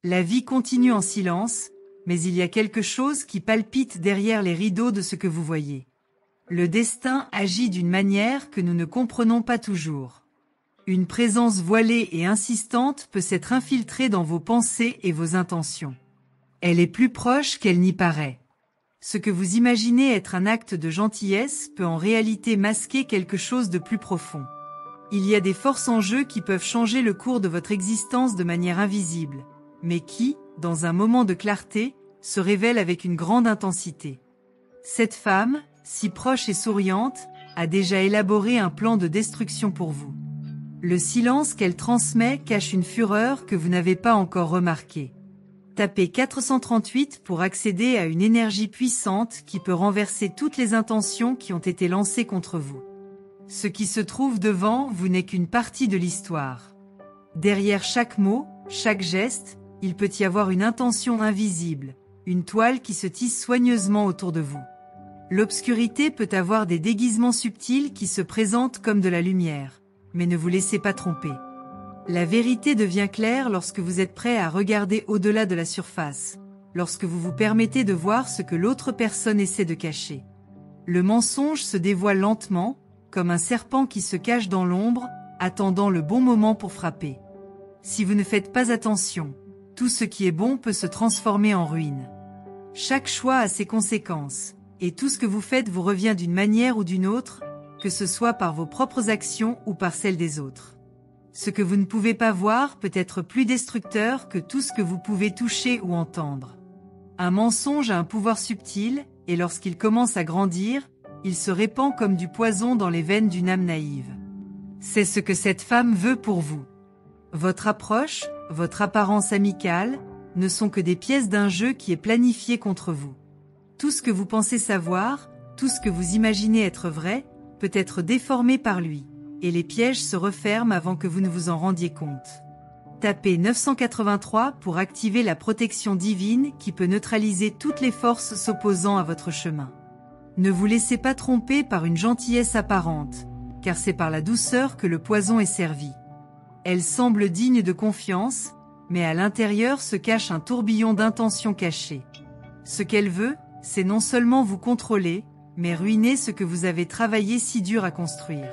La vie continue en silence, mais il y a quelque chose qui palpite derrière les rideaux de ce que vous voyez. Le destin agit d'une manière que nous ne comprenons pas toujours. Une présence voilée et insistante peut s'être infiltrée dans vos pensées et vos intentions. Elle est plus proche qu'elle n'y paraît. Ce que vous imaginez être un acte de gentillesse peut en réalité masquer quelque chose de plus profond. Il y a des forces en jeu qui peuvent changer le cours de votre existence de manière invisible, mais qui, dans un moment de clarté, se révèlent avec une grande intensité. Cette femme, si proche et souriante, a déjà élaboré un plan de destruction pour vous. Le silence qu'elle transmet cache une fureur que vous n'avez pas encore remarquée. Tapez 438 pour accéder à une énergie puissante qui peut renverser toutes les intentions qui ont été lancées contre vous. Ce qui se trouve devant vous n'est qu'une partie de l'histoire. Derrière chaque mot, chaque geste, il peut y avoir une intention invisible, une toile qui se tisse soigneusement autour de vous. L'obscurité peut avoir des déguisements subtils qui se présentent comme de la lumière, mais ne vous laissez pas tromper. La vérité devient claire lorsque vous êtes prêt à regarder au-delà de la surface, lorsque vous vous permettez de voir ce que l'autre personne essaie de cacher. Le mensonge se dévoile lentement, comme un serpent qui se cache dans l'ombre, attendant le bon moment pour frapper. Si vous ne faites pas attention, tout ce qui est bon peut se transformer en ruine. Chaque choix a ses conséquences, et tout ce que vous faites vous revient d'une manière ou d'une autre, que ce soit par vos propres actions ou par celles des autres. Ce que vous ne pouvez pas voir peut être plus destructeur que tout ce que vous pouvez toucher ou entendre. Un mensonge a un pouvoir subtil, et lorsqu'il commence à grandir, il se répand comme du poison dans les veines d'une âme naïve. C'est ce que cette femme veut pour vous. Votre approche, votre apparence amicale, ne sont que des pièces d'un jeu qui est planifié contre vous. Tout ce que vous pensez savoir, tout ce que vous imaginez être vrai, peut être déformé par lui, et les pièges se referment avant que vous ne vous en rendiez compte. Tapez 983 pour activer la protection divine qui peut neutraliser toutes les forces s'opposant à votre chemin. Ne vous laissez pas tromper par une gentillesse apparente, car c'est par la douceur que le poison est servi. Elle semble digne de confiance, mais à l'intérieur se cache un tourbillon d'intentions cachées. Ce qu'elle veut, c'est non seulement vous contrôler, mais ruiner ce que vous avez travaillé si dur à construire.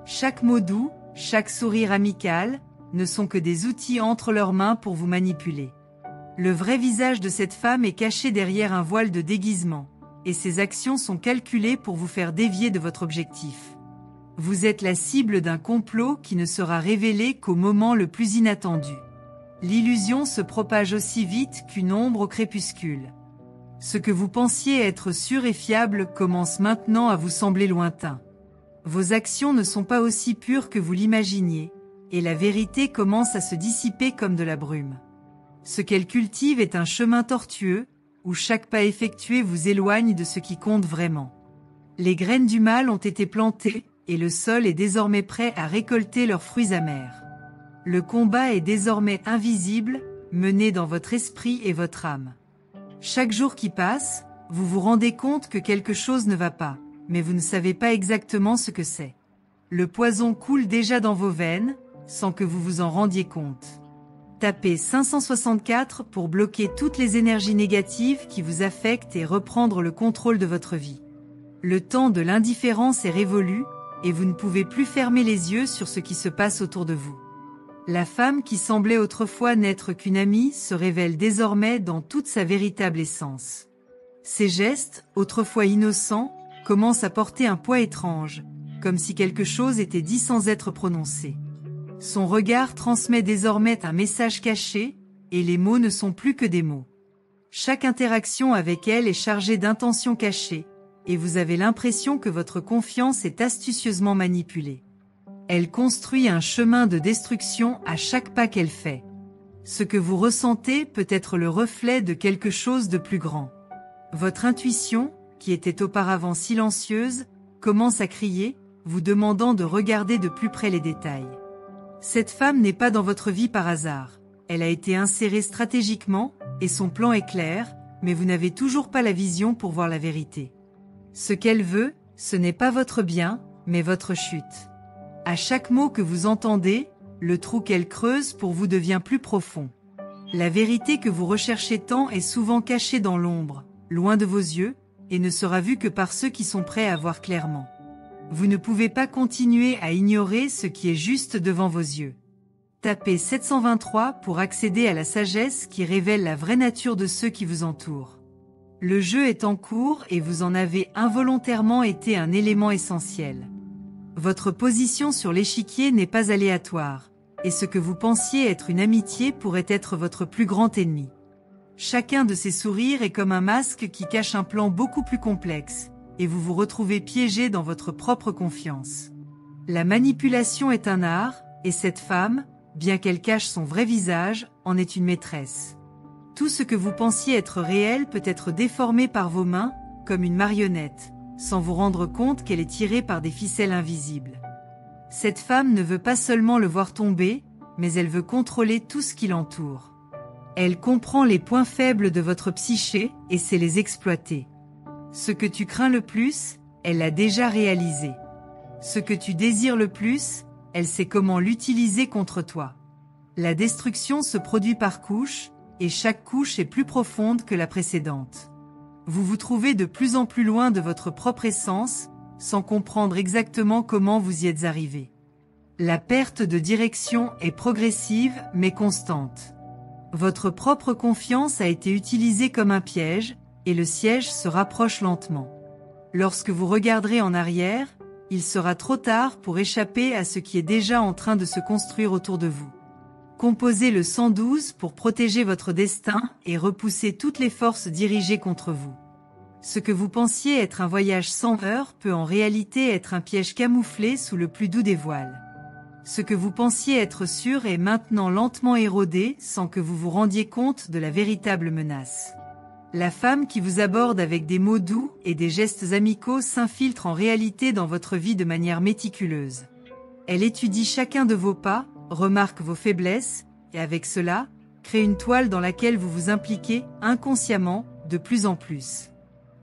Chaque mot doux, chaque sourire amical, ne sont que des outils entre leurs mains pour vous manipuler. Le vrai visage de cette femme est caché derrière un voile de déguisement, et ses actions sont calculées pour vous faire dévier de votre objectif. Vous êtes la cible d'un complot qui ne sera révélé qu'au moment le plus inattendu. L'illusion se propage aussi vite qu'une ombre au crépuscule. Ce que vous pensiez être sûr et fiable commence maintenant à vous sembler lointain. Vos actions ne sont pas aussi pures que vous l'imaginiez, et la vérité commence à se dissiper comme de la brume. Ce qu'elle cultive est un chemin tortueux, où chaque pas effectué vous éloigne de ce qui compte vraiment. Les graines du mal ont été plantées, et le sol est désormais prêt à récolter leurs fruits amers. Le combat est désormais invisible, mené dans votre esprit et votre âme. Chaque jour qui passe, vous vous rendez compte que quelque chose ne va pas, mais vous ne savez pas exactement ce que c'est. Le poison coule déjà dans vos veines, sans que vous vous en rendiez compte. Tapez 564 pour bloquer toutes les énergies négatives qui vous affectent et reprendre le contrôle de votre vie. Le temps de l'indifférence est révolu, et vous ne pouvez plus fermer les yeux sur ce qui se passe autour de vous. La femme qui semblait autrefois n'être qu'une amie se révèle désormais dans toute sa véritable essence. Ses gestes, autrefois innocents, commencent à porter un poids étrange, comme si quelque chose était dit sans être prononcé. Son regard transmet désormais un message caché, et les mots ne sont plus que des mots. Chaque interaction avec elle est chargée d'intentions cachées, et vous avez l'impression que votre confiance est astucieusement manipulée. Elle construit un chemin de destruction à chaque pas qu'elle fait. Ce que vous ressentez peut être le reflet de quelque chose de plus grand. Votre intuition, qui était auparavant silencieuse, commence à crier, vous demandant de regarder de plus près les détails. Cette femme n'est pas dans votre vie par hasard. Elle a été insérée stratégiquement, et son plan est clair, mais vous n'avez toujours pas la vision pour voir la vérité. Ce qu'elle veut, ce n'est pas votre bien, mais votre chute. À chaque mot que vous entendez, le trou qu'elle creuse pour vous devient plus profond. La vérité que vous recherchez tant est souvent cachée dans l'ombre, loin de vos yeux, et ne sera vue que par ceux qui sont prêts à voir clairement. Vous ne pouvez pas continuer à ignorer ce qui est juste devant vos yeux. Tapez 723 pour accéder à la sagesse qui révèle la vraie nature de ceux qui vous entourent. Le jeu est en cours et vous en avez involontairement été un élément essentiel. Votre position sur l'échiquier n'est pas aléatoire, et ce que vous pensiez être une amitié pourrait être votre plus grand ennemi. Chacun de ces sourires est comme un masque qui cache un plan beaucoup plus complexe, et vous vous retrouvez piégé dans votre propre confiance. La manipulation est un art, et cette femme, bien qu'elle cache son vrai visage, en est une maîtresse. Tout ce que vous pensiez être réel peut être déformé par vos mains, comme une marionnette, sans vous rendre compte qu'elle est tirée par des ficelles invisibles. Cette femme ne veut pas seulement le voir tomber, mais elle veut contrôler tout ce qui l'entoure. Elle comprend les points faibles de votre psyché et sait les exploiter. Ce que tu crains le plus, elle l'a déjà réalisé. Ce que tu désires le plus, elle sait comment l'utiliser contre toi. La destruction se produit par couches, et chaque couche est plus profonde que la précédente. Vous vous trouvez de plus en plus loin de votre propre essence, sans comprendre exactement comment vous y êtes arrivé. La perte de direction est progressive mais constante. Votre propre confiance a été utilisée comme un piège, et le siège se rapproche lentement. Lorsque vous regarderez en arrière, il sera trop tard pour échapper à ce qui est déjà en train de se construire autour de vous. Composez le 112 pour protéger votre destin et repousser toutes les forces dirigées contre vous. Ce que vous pensiez être un voyage sans heurts peut en réalité être un piège camouflé sous le plus doux des voiles. Ce que vous pensiez être sûr est maintenant lentement érodé sans que vous vous rendiez compte de la véritable menace. La femme qui vous aborde avec des mots doux et des gestes amicaux s'infiltre en réalité dans votre vie de manière méticuleuse. Elle étudie chacun de vos pas, remarque vos faiblesses, et avec cela, crée une toile dans laquelle vous vous impliquez, inconsciemment, de plus en plus.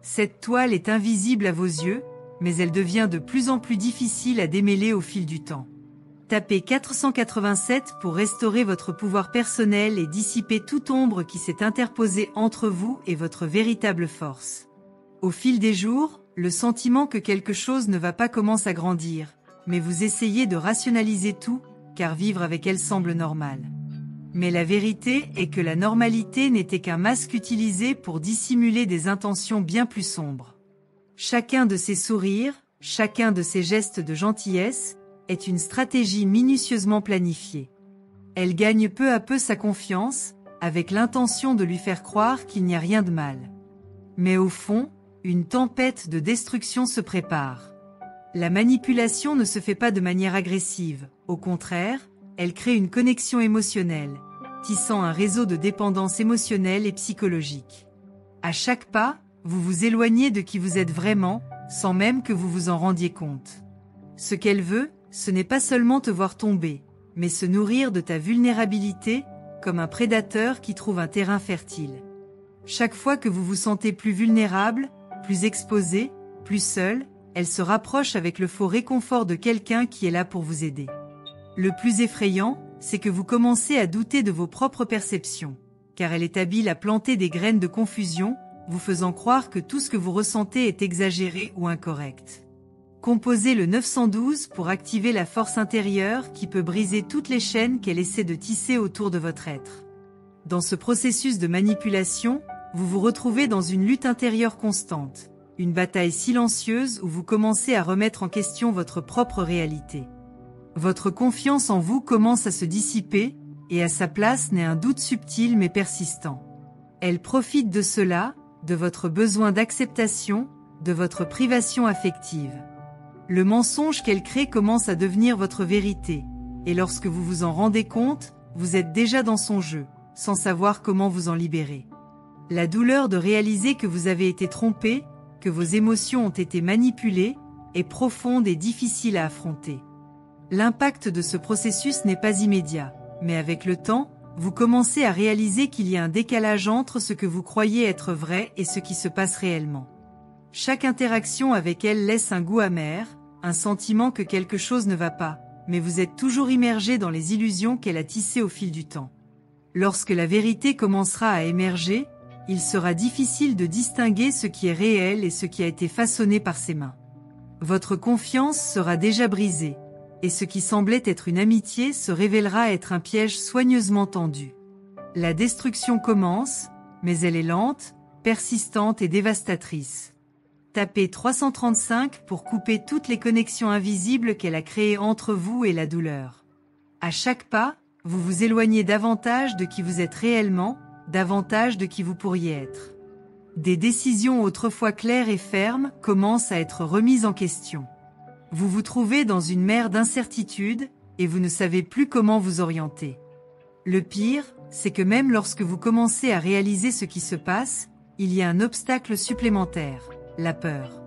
Cette toile est invisible à vos yeux, mais elle devient de plus en plus difficile à démêler au fil du temps. Tapez 487 pour restaurer votre pouvoir personnel et dissiper toute ombre qui s'est interposée entre vous et votre véritable force. Au fil des jours, le sentiment que quelque chose ne va pas commence à grandir, mais vous essayez de rationaliser tout, car vivre avec elle semble normal. Mais la vérité est que la normalité n'était qu'un masque utilisé pour dissimuler des intentions bien plus sombres. Chacun de ces sourires, chacun de ces gestes de gentillesse, est une stratégie minutieusement planifiée. Elle gagne peu à peu sa confiance, avec l'intention de lui faire croire qu'il n'y a rien de mal. Mais au fond, une tempête de destruction se prépare. La manipulation ne se fait pas de manière agressive, au contraire, elle crée une connexion émotionnelle, tissant un réseau de dépendance émotionnelle et psychologique. À chaque pas, vous vous éloignez de qui vous êtes vraiment, sans même que vous vous en rendiez compte. Ce qu'elle veut, ce n'est pas seulement te voir tomber, mais se nourrir de ta vulnérabilité, comme un prédateur qui trouve un terrain fertile. Chaque fois que vous vous sentez plus vulnérable, plus exposé, plus seul, elle se rapproche avec le faux réconfort de quelqu'un qui est là pour vous aider. Le plus effrayant, c'est que vous commencez à douter de vos propres perceptions, car elle est habile à planter des graines de confusion, vous faisant croire que tout ce que vous ressentez est exagéré ou incorrect. Composez le 912 pour activer la force intérieure qui peut briser toutes les chaînes qu'elle essaie de tisser autour de votre être. Dans ce processus de manipulation, vous vous retrouvez dans une lutte intérieure constante, une bataille silencieuse où vous commencez à remettre en question votre propre réalité. Votre confiance en vous commence à se dissiper, et à sa place naît un doute subtil mais persistant. Elle profite de cela, de votre besoin d'acceptation, de votre privation affective. Le mensonge qu'elle crée commence à devenir votre vérité, et lorsque vous vous en rendez compte, vous êtes déjà dans son jeu, sans savoir comment vous en libérer. La douleur de réaliser que vous avez été trompé, que vos émotions ont été manipulées, est profonde et difficile à affronter. L'impact de ce processus n'est pas immédiat, mais avec le temps, vous commencez à réaliser qu'il y a un décalage entre ce que vous croyez être vrai et ce qui se passe réellement. Chaque interaction avec elle laisse un goût amer, un sentiment que quelque chose ne va pas, mais vous êtes toujours immergé dans les illusions qu'elle a tissées au fil du temps. Lorsque la vérité commencera à émerger, il sera difficile de distinguer ce qui est réel et ce qui a été façonné par ses mains. Votre confiance sera déjà brisée, et ce qui semblait être une amitié se révélera être un piège soigneusement tendu. La destruction commence, mais elle est lente, persistante et dévastatrice. Tapez 335 pour couper toutes les connexions invisibles qu'elle a créées entre vous et la douleur. À chaque pas, vous vous éloignez davantage de qui vous êtes réellement, davantage de qui vous pourriez être. Des décisions autrefois claires et fermes commencent à être remises en question. Vous vous trouvez dans une mer d'incertitude, et vous ne savez plus comment vous orienter. Le pire, c'est que même lorsque vous commencez à réaliser ce qui se passe, il y a un obstacle supplémentaire, la peur.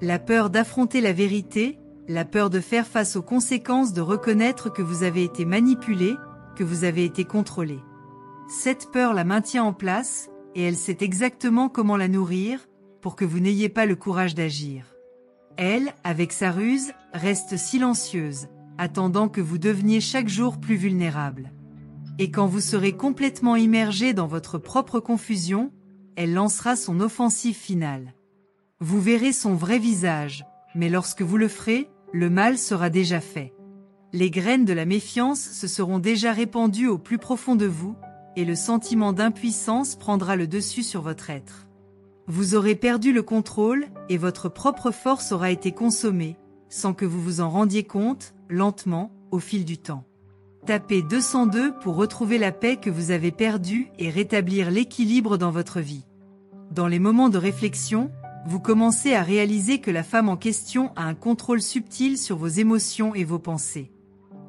La peur d'affronter la vérité, la peur de faire face aux conséquences de reconnaître que vous avez été manipulé, que vous avez été contrôlé. Cette peur la maintient en place, et elle sait exactement comment la nourrir, pour que vous n'ayez pas le courage d'agir. Elle, avec sa ruse, reste silencieuse, attendant que vous deveniez chaque jour plus vulnérable. Et quand vous serez complètement immergé dans votre propre confusion, elle lancera son offensive finale. Vous verrez son vrai visage, mais lorsque vous le ferez, le mal sera déjà fait. Les graines de la méfiance se seront déjà répandues au plus profond de vous, et le sentiment d'impuissance prendra le dessus sur votre être. Vous aurez perdu le contrôle, et votre propre force aura été consommée, sans que vous vous en rendiez compte, lentement, au fil du temps. Tapez 202 pour retrouver la paix que vous avez perdue et rétablir l'équilibre dans votre vie. Dans les moments de réflexion, vous commencez à réaliser que la femme en question a un contrôle subtil sur vos émotions et vos pensées.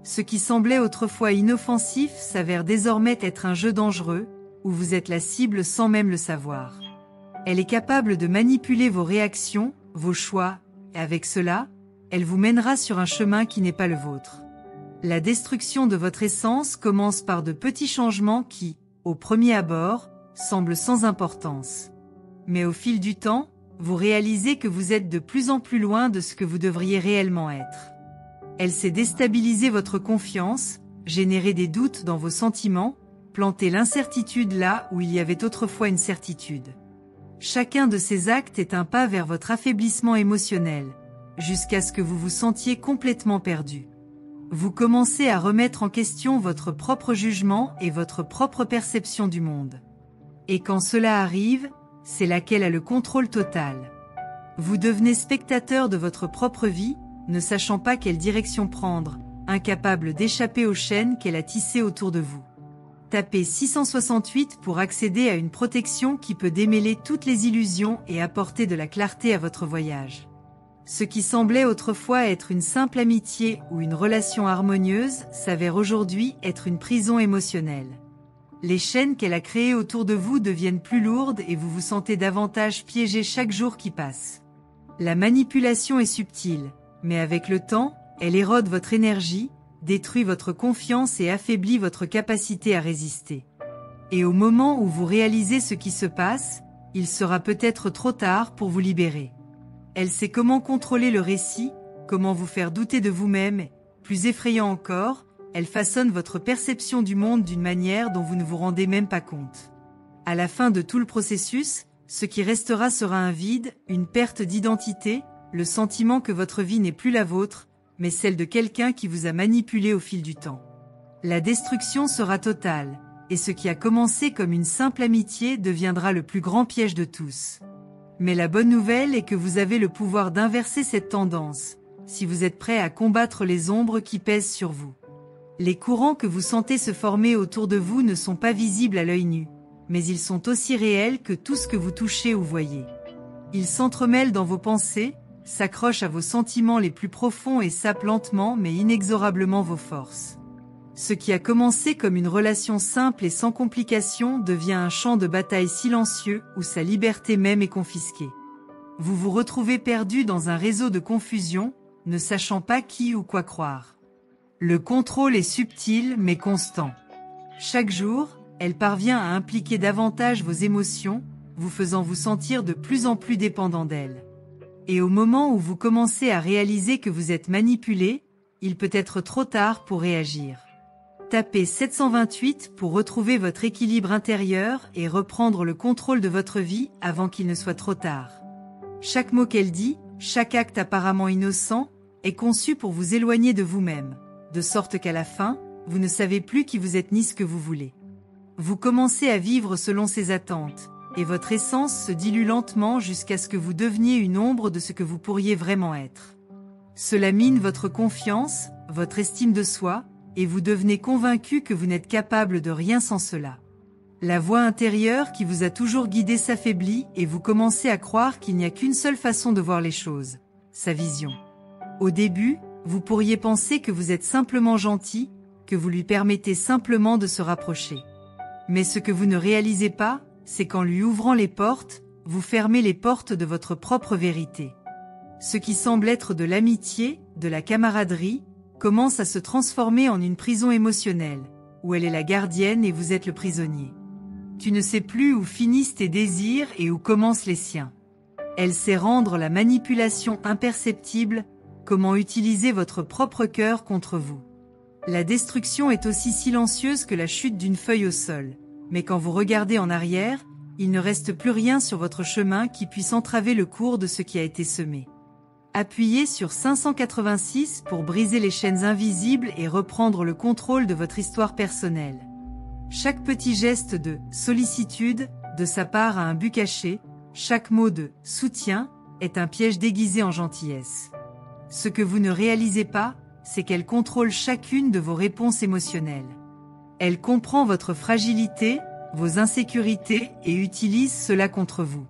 Ce qui semblait autrefois inoffensif s'avère désormais être un jeu dangereux, où vous êtes la cible sans même le savoir. Elle est capable de manipuler vos réactions, vos choix, et avec cela, elle vous mènera sur un chemin qui n'est pas le vôtre. La destruction de votre essence commence par de petits changements qui, au premier abord, semblent sans importance. Mais au fil du temps, vous réalisez que vous êtes de plus en plus loin de ce que vous devriez réellement être. Elle sait déstabiliser votre confiance, générer des doutes dans vos sentiments, planter l'incertitude là où il y avait autrefois une certitude. Chacun de ces actes est un pas vers votre affaiblissement émotionnel, jusqu'à ce que vous vous sentiez complètement perdu. Vous commencez à remettre en question votre propre jugement et votre propre perception du monde. Et quand cela arrive, c'est là qu'elle a le contrôle total. Vous devenez spectateur de votre propre vie, ne sachant pas quelle direction prendre, incapable d'échapper aux chaînes qu'elle a tissées autour de vous. Tapez 668 pour accéder à une protection qui peut démêler toutes les illusions et apporter de la clarté à votre voyage. Ce qui semblait autrefois être une simple amitié ou une relation harmonieuse s'avère aujourd'hui être une prison émotionnelle. Les chaînes qu'elle a créées autour de vous deviennent plus lourdes et vous vous sentez davantage piégé chaque jour qui passe. La manipulation est subtile, mais avec le temps, elle érode votre énergie, détruit votre confiance et affaiblit votre capacité à résister. Et au moment où vous réalisez ce qui se passe, il sera peut-être trop tard pour vous libérer. Elle sait comment contrôler le récit, comment vous faire douter de vous-même, plus effrayant encore, elle façonne votre perception du monde d'une manière dont vous ne vous rendez même pas compte. À la fin de tout le processus, ce qui restera sera un vide, une perte d'identité, le sentiment que votre vie n'est plus la vôtre, mais celle de quelqu'un qui vous a manipulé au fil du temps. La destruction sera totale, et ce qui a commencé comme une simple amitié deviendra le plus grand piège de tous. Mais la bonne nouvelle est que vous avez le pouvoir d'inverser cette tendance, si vous êtes prêt à combattre les ombres qui pèsent sur vous. Les courants que vous sentez se former autour de vous ne sont pas visibles à l'œil nu, mais ils sont aussi réels que tout ce que vous touchez ou voyez. Ils s'entremêlent dans vos pensées, s'accrochent à vos sentiments les plus profonds et sapent lentement mais inexorablement vos forces. Ce qui a commencé comme une relation simple et sans complications devient un champ de bataille silencieux où sa liberté même est confisquée. Vous vous retrouvez perdu dans un réseau de confusion, ne sachant pas qui ou quoi croire. Le contrôle est subtil mais constant. Chaque jour, elle parvient à impliquer davantage vos émotions, vous faisant vous sentir de plus en plus dépendant d'elle. Et au moment où vous commencez à réaliser que vous êtes manipulé, il peut être trop tard pour réagir. Tapez 728 pour retrouver votre équilibre intérieur et reprendre le contrôle de votre vie avant qu'il ne soit trop tard. Chaque mot qu'elle dit, chaque acte apparemment innocent, est conçu pour vous éloigner de vous-même, de sorte qu'à la fin, vous ne savez plus qui vous êtes ni ce que vous voulez. Vous commencez à vivre selon ses attentes, et votre essence se dilue lentement jusqu'à ce que vous deveniez une ombre de ce que vous pourriez vraiment être. Cela mine votre confiance, votre estime de soi, et vous devenez convaincu que vous n'êtes capable de rien sans cela. La voix intérieure qui vous a toujours guidé s'affaiblit et vous commencez à croire qu'il n'y a qu'une seule façon de voir les choses, sa vision. Au début, vous pourriez penser que vous êtes simplement gentil, que vous lui permettez simplement de se rapprocher. Mais ce que vous ne réalisez pas, c'est qu'en lui ouvrant les portes, vous fermez les portes de votre propre vérité. Ce qui semble être de l'amitié, de la camaraderie, commence à se transformer en une prison émotionnelle, où elle est la gardienne et vous êtes le prisonnier. Tu ne sais plus où finissent tes désirs et où commencent les siens. Elle sait rendre la manipulation imperceptible, comment utiliser votre propre cœur contre vous. La destruction est aussi silencieuse que la chute d'une feuille au sol, mais quand vous regardez en arrière, il ne reste plus rien sur votre chemin qui puisse entraver le cours de ce qui a été semé. Appuyez sur 586 pour briser les chaînes invisibles et reprendre le contrôle de votre histoire personnelle. Chaque petit geste de sollicitude de sa part a un but caché, chaque mot de soutien est un piège déguisé en gentillesse. Ce que vous ne réalisez pas, c'est qu'elle contrôle chacune de vos réponses émotionnelles. Elle comprend votre fragilité, vos insécurités et utilise cela contre vous.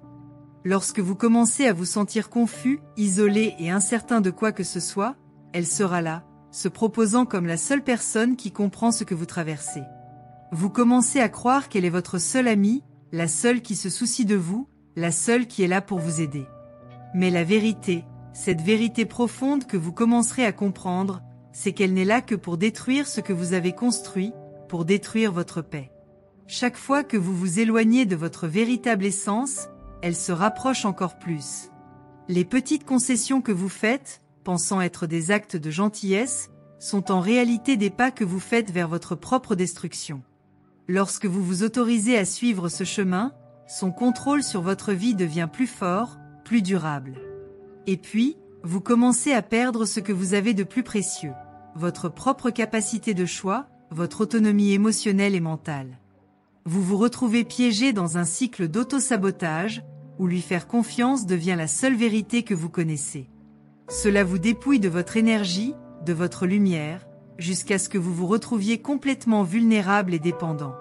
Lorsque vous commencez à vous sentir confus, isolé et incertain de quoi que ce soit, elle sera là, se proposant comme la seule personne qui comprend ce que vous traversez. Vous commencez à croire qu'elle est votre seule amie, la seule qui se soucie de vous, la seule qui est là pour vous aider. Mais la vérité, cette vérité profonde que vous commencerez à comprendre, c'est qu'elle n'est là que pour détruire ce que vous avez construit, pour détruire votre paix. Chaque fois que vous vous éloignez de votre véritable essence, elle se rapproche encore plus. Les petites concessions que vous faites, pensant être des actes de gentillesse, sont en réalité des pas que vous faites vers votre propre destruction. Lorsque vous vous autorisez à suivre ce chemin, son contrôle sur votre vie devient plus fort, plus durable. Et puis, vous commencez à perdre ce que vous avez de plus précieux, votre propre capacité de choix, votre autonomie émotionnelle et mentale. Vous vous retrouvez piégé dans un cycle d'auto-sabotage, où lui faire confiance devient la seule vérité que vous connaissez. Cela vous dépouille de votre énergie, de votre lumière, jusqu'à ce que vous vous retrouviez complètement vulnérable et dépendant.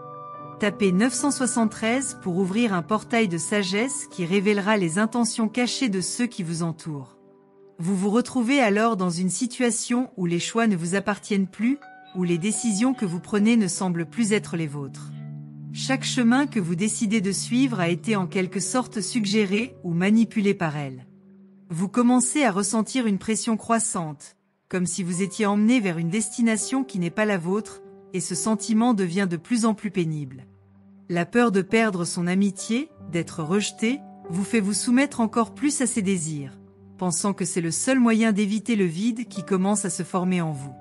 Tapez 973 pour ouvrir un portail de sagesse qui révélera les intentions cachées de ceux qui vous entourent. Vous vous retrouvez alors dans une situation où les choix ne vous appartiennent plus, où les décisions que vous prenez ne semblent plus être les vôtres. Chaque chemin que vous décidez de suivre a été en quelque sorte suggéré ou manipulé par elle. Vous commencez à ressentir une pression croissante, comme si vous étiez emmené vers une destination qui n'est pas la vôtre, et ce sentiment devient de plus en plus pénible. La peur de perdre son amitié, d'être rejeté, vous fait vous soumettre encore plus à ses désirs, pensant que c'est le seul moyen d'éviter le vide qui commence à se former en vous.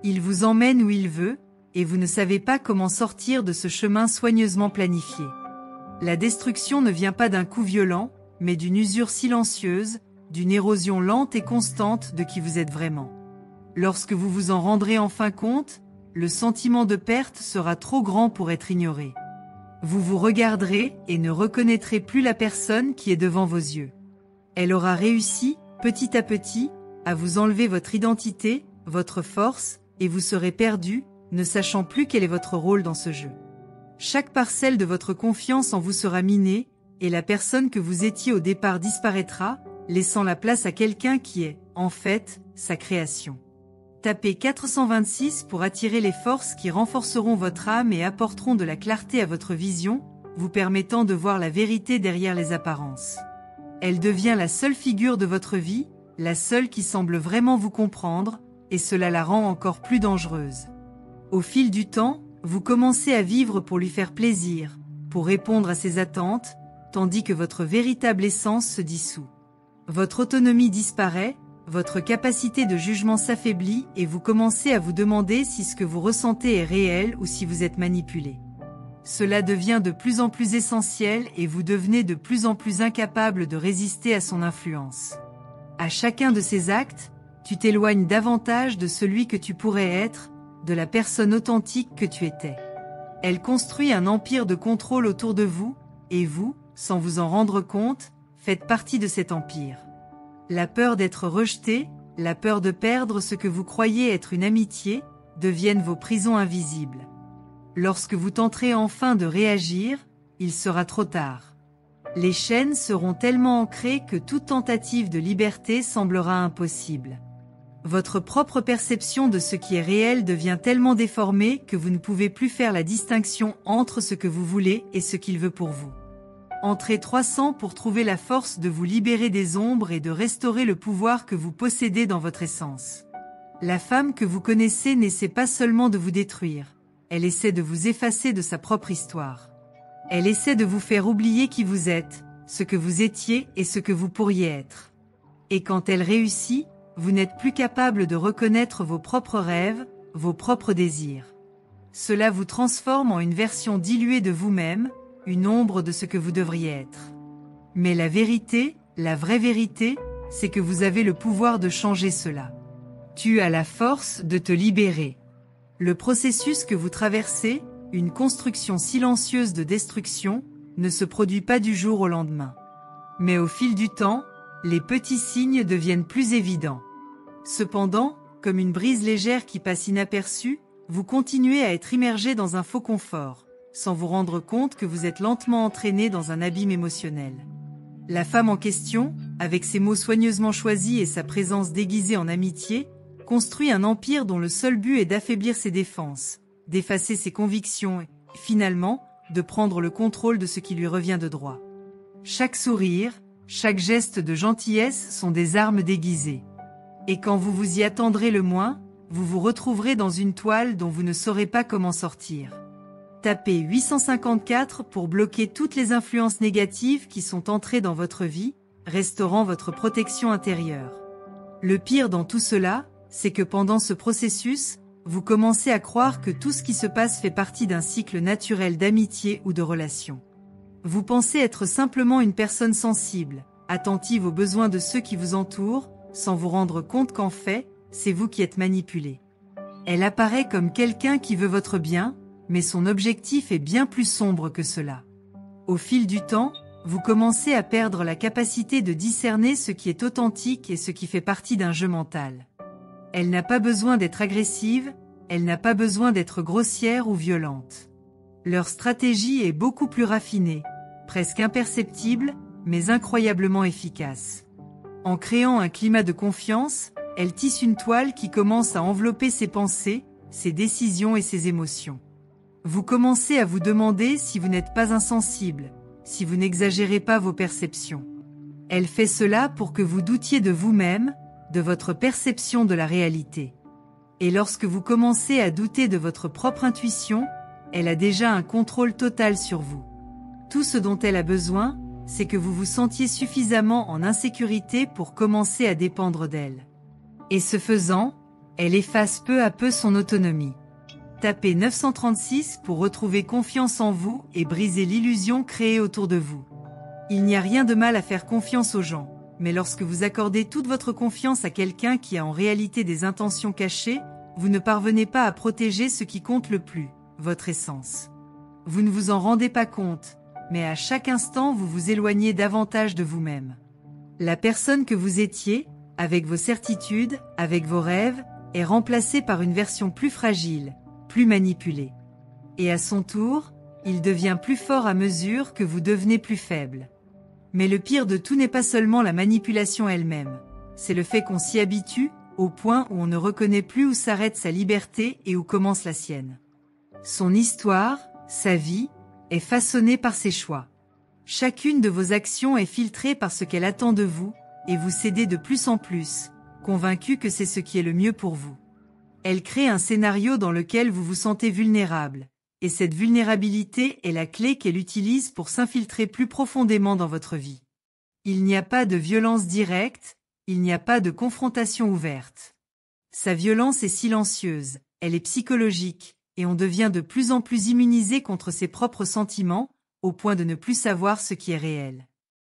Il vous emmène où il veut, et vous ne savez pas comment sortir de ce chemin soigneusement planifié. La destruction ne vient pas d'un coup violent, mais d'une usure silencieuse, d'une érosion lente et constante de qui vous êtes vraiment. Lorsque vous vous en rendrez enfin compte, le sentiment de perte sera trop grand pour être ignoré. Vous vous regarderez et ne reconnaîtrez plus la personne qui est devant vos yeux. Elle aura réussi, petit à petit, à vous enlever votre identité, votre force, et vous serez perdu, ne sachant plus quel est votre rôle dans ce jeu. Chaque parcelle de votre confiance en vous sera minée, et la personne que vous étiez au départ disparaîtra, laissant la place à quelqu'un qui est, en fait, sa création. Tapez 426 pour attirer les forces qui renforceront votre âme et apporteront de la clarté à votre vision, vous permettant de voir la vérité derrière les apparences. Elle devient la seule figure de votre vie, la seule qui semble vraiment vous comprendre, et cela la rend encore plus dangereuse. Au fil du temps, vous commencez à vivre pour lui faire plaisir, pour répondre à ses attentes, tandis que votre véritable essence se dissout. Votre autonomie disparaît, votre capacité de jugement s'affaiblit et vous commencez à vous demander si ce que vous ressentez est réel ou si vous êtes manipulé. Cela devient de plus en plus essentiel et vous devenez de plus en plus incapable de résister à son influence. À chacun de ces actes, tu t'éloignes davantage de celui que tu pourrais être, de la personne authentique que tu étais. Elle construit un empire de contrôle autour de vous, et vous, sans vous en rendre compte, faites partie de cet empire. La peur d'être rejeté, la peur de perdre ce que vous croyez être une amitié, deviennent vos prisons invisibles. Lorsque vous tenterez enfin de réagir, il sera trop tard. Les chaînes seront tellement ancrées que toute tentative de liberté semblera impossible. Votre propre perception de ce qui est réel devient tellement déformée que vous ne pouvez plus faire la distinction entre ce que vous voulez et ce qu'il veut pour vous. Entrez 300 pour trouver la force de vous libérer des ombres et de restaurer le pouvoir que vous possédez dans votre essence. La femme que vous connaissez n'essaie pas seulement de vous détruire, elle essaie de vous effacer de sa propre histoire. Elle essaie de vous faire oublier qui vous êtes, ce que vous étiez et ce que vous pourriez être. Et quand elle réussit, vous n'êtes plus capable de reconnaître vos propres rêves, vos propres désirs. Cela vous transforme en une version diluée de vous-même, une ombre de ce que vous devriez être. Mais la vérité, la vraie vérité, c'est que vous avez le pouvoir de changer cela. Tu as la force de te libérer. Le processus que vous traversez, une construction silencieuse de destruction, ne se produit pas du jour au lendemain. Mais au fil du temps, les petits signes deviennent plus évidents. Cependant, comme une brise légère qui passe inaperçue, vous continuez à être immergé dans un faux confort, sans vous rendre compte que vous êtes lentement entraîné dans un abîme émotionnel. La femme en question, avec ses mots soigneusement choisis et sa présence déguisée en amitié, construit un empire dont le seul but est d'affaiblir ses défenses, d'effacer ses convictions et, finalement, de prendre le contrôle de ce qui lui revient de droit. Chaque sourire, chaque geste de gentillesse sont des armes déguisées. Et quand vous vous y attendrez le moins, vous vous retrouverez dans une toile dont vous ne saurez pas comment sortir. Tapez 854 pour bloquer toutes les influences négatives qui sont entrées dans votre vie, restaurant votre protection intérieure. Le pire dans tout cela, c'est que pendant ce processus, vous commencez à croire que tout ce qui se passe fait partie d'un cycle naturel d'amitié ou de relation. Vous pensez être simplement une personne sensible, attentive aux besoins de ceux qui vous entourent, sans vous rendre compte qu'en fait, c'est vous qui êtes manipulé. Elle apparaît comme quelqu'un qui veut votre bien, mais son objectif est bien plus sombre que cela. Au fil du temps, vous commencez à perdre la capacité de discerner ce qui est authentique et ce qui fait partie d'un jeu mental. Elle n'a pas besoin d'être agressive, elle n'a pas besoin d'être grossière ou violente. Leur stratégie est beaucoup plus raffinée, presque imperceptible, mais incroyablement efficace. En créant un climat de confiance, elle tisse une toile qui commence à envelopper ses pensées, ses décisions et ses émotions. Vous commencez à vous demander si vous n'êtes pas insensible, si vous n'exagérez pas vos perceptions. Elle fait cela pour que vous doutiez de vous-même, de votre perception de la réalité. Et lorsque vous commencez à douter de votre propre intuition, elle a déjà un contrôle total sur vous. Tout ce dont elle a besoin, c'est que vous vous sentiez suffisamment en insécurité pour commencer à dépendre d'elle. Et ce faisant, elle efface peu à peu son autonomie. Tapez 936 pour retrouver confiance en vous et briser l'illusion créée autour de vous. Il n'y a rien de mal à faire confiance aux gens, mais lorsque vous accordez toute votre confiance à quelqu'un qui a en réalité des intentions cachées, vous ne parvenez pas à protéger ce qui compte le plus, votre essence. Vous ne vous en rendez pas compte, mais à chaque instant vous vous éloignez davantage de vous-même. La personne que vous étiez, avec vos certitudes, avec vos rêves, est remplacée par une version plus fragile, plus manipulée. Et à son tour, il devient plus fort à mesure que vous devenez plus faible. Mais le pire de tout n'est pas seulement la manipulation elle-même, c'est le fait qu'on s'y habitue, au point où on ne reconnaît plus où s'arrête sa liberté et où commence la sienne. Son histoire, sa vie, est façonnée par ses choix. Chacune de vos actions est filtrée par ce qu'elle attend de vous, et vous cédez de plus en plus, convaincu que c'est ce qui est le mieux pour vous. Elle crée un scénario dans lequel vous vous sentez vulnérable, et cette vulnérabilité est la clé qu'elle utilise pour s'infiltrer plus profondément dans votre vie. Il n'y a pas de violence directe, Il n'y a pas de confrontation ouverte. Sa violence est silencieuse, elle est psychologique, et on devient de plus en plus immunisé contre ses propres sentiments, au point de ne plus savoir ce qui est réel.